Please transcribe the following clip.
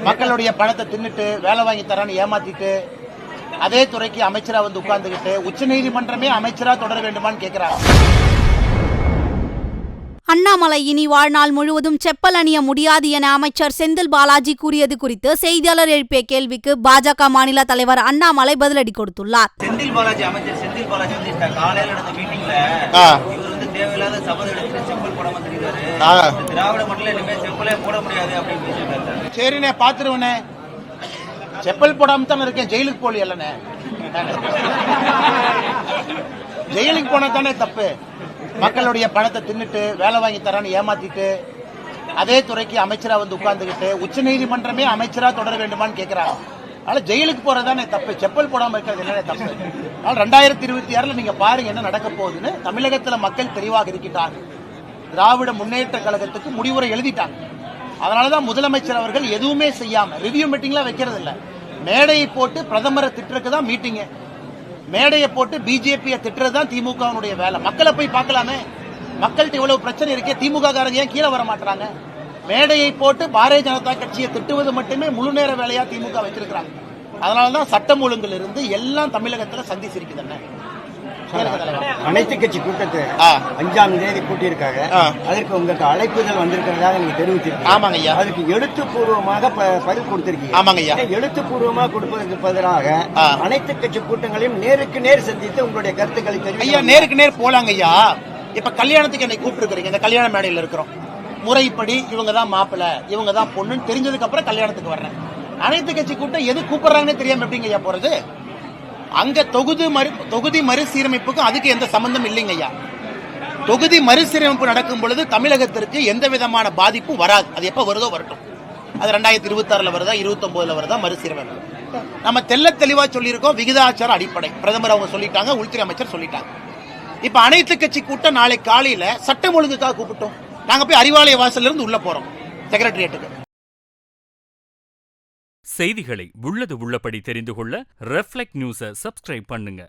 மக்களுடைய பணத்தை தின்னுட்டு வேலை வாங்கி தரான்னு ஏமாத்திட்டு அதே துறைக்கு அமைச்சரா வந்து உட்கார்ந்துகிட்டு உச்சநீதிமன்றமே அமைச்சரா தொடர வேண்டுமான்னு கேட்கிறாங்க. அண்ணாமலை இனி வாழ்நாள் முழுவதும் செப்பல் அணிய முடியாது என அமைச்சர் செந்தில் பாலாஜி கூறியது குறித்து செய்தியாளர் எழுப்பிய கேள்விக்கு பாஜக மாநில தலைவர் அண்ணாமலை பதிலடி கொடுத்துள்ளார். செந்தில் பாலாஜி அமைச்சர் செந்தில் பாலாஜி வந்து காலையில நடந்த மீட்டிங்ல இவர் வந்து தேவையில்லாத சபதம் எடுத்து செப்பல் போட வந்துருக்காரு. திராவிட மண்டல இனிமே செப்பலே போட முடியாது அப்படின்னு பேசிட்டாரு. சரிண்ணே பாத்துருவனே, செப்பல் போடாம தானே இருக்கேன், ஜெயிலுக்கு போலியல்லண்ணே. ஜெயிலுக்கு போனா தானே தப்பு. மக்களுடைய பணத்தை தின்னுட்டு வேலை வாங்கி தரான்னு ஏமாத்திட்டு அதே துறைக்கு அமைச்சரா வந்து உட்கார்ந்துகிட்டு உச்சநீதிமன்றமே அமைச்சரா தொடர வேண்டுமான்னு கேட்கிறாங்க. அதனால ஜெயிலுக்கு போறதானே தப்பு, செப்பல் போடாம இருக்கிறது என்ன தப்பு. அதனால 2026 நீங்க பாருங்க என்ன நடக்க போகுதுன்னு. தமிழகத்துல மக்கள் தெளிவாக இருக்கின்றாங்க. திராவிட முன்னேற்ற கழகத்துக்கு முடிவுரை எழுதிட்டாங்க. அதனாலதான் முதலமைச்சர் அவர்கள் எதுவுமே செய்யாம ரிவ்யூ மீட்டிங்லாம் வைக்கிறது இல்ல, மேடையை போட்டு பிரதமரை திட்டுறதுக்கு தான் மீட்டிங், மேடையை போட்டு பிஜேபியை திட்டுறது தான் திமுகவுடைய வேலை. மக்களை போய் பார்க்கலாமே, மக்கள்கிட்ட இவ்வளவு பிரச்சனை இருக்கே, திமுக காரங்க ஏன் கீழே வர மாட்டாங்க? மேடையை போட்டு பாரதிய ஜனதா கட்சியை திட்டுவது மட்டுமே முழு நேர வேலையா திமுக வச்சிருக்காங்க. அதனாலதான் சட்டம் ஒழுங்குல இருந்து எல்லாம் தமிழகத்துல சந்திச்சிருக்குது. அனைத்து கட்சி கூட்டத்தை 5ஆம் தேதி கூட்டியிருக்காங்க. அதற்கு உங்களுக்கு அழைப்புதல் வந்திருக்கிறதாக நீங்க தெரிவிச்சிருக்கீங்க. ஆமாங்க ஐயா. அதுக்கு எழுத்துப்பூர்வமாக பதில் கொடுத்திருக்கீங்க. ஆமாங்க ஐயா. எழுத்துப்பூர்வமாக கொடுப்பதற்கு பதிலாக அனைத்து கட்சி கூட்டங்களையும் நேருக்கு நேர் சந்தித்து உங்களுடைய கருத்துக்களை தெரிவிக்க. ஐயா நேருக்கு நேர் போலாங்க ஐயா. இப்ப கல்யாணத்துக்கு என்னை கூப்பிட்டு இந்த கல்யாண மேடையில் இருக்கிறோம். முறைப்படி இவங்க தான் மாப்பிள்ள இவங்க தான் பொண்ணுன்னு தெரிஞ்சதுக்கு அப்புறம் கல்யாணத்துக்கு வர்றேன். அனைத்து கட்சி கூட்டம் எது கூப்பிடுறாங்கன்னு தெரியாம எப்படிங்க ஐயா போறது? அங்க தொகுதி மறுசீரமைப்புக்கு அதுக்கு எந்த சம்பந்தம் இல்லைங்க ஐயா. தொகுதி மறுசீரமைப்பு நடக்கும் பொழுது தமிழகத்திற்கு எந்த விதமான பாதிப்பும் வராது. அது எப்ப வருதோ வரட்டும். அது 2026 வருதா 29 வருதா மறுசீரமைப்பு. நம்ம தெல்ல தெளிவா சொல்லியிருக்கோம், விகிதாச்சார அடிப்படை. பிரதமர் அவங்க சொல்லிட்டாங்க, உள்துறை அமைச்சர் சொல்லிட்டாங்க. இப்ப அனைத்து கட்சி கூட்டம் நாளை காலையில சட்டம் ஒழுங்குக்காக கூப்பிட்டோம். நாங்க போய் அறிவாலய வாசல்ல இருந்து உள்ள போறோம் செக்ரட்டரியேட்டுக்கு. செய்திகளை உள்ளது உள்ளபடி தெரிந்து கொள்ள ரெஃப்ளெக்ட் நியூஸை சப்ஸ்கிரைப் பண்ணுங்க.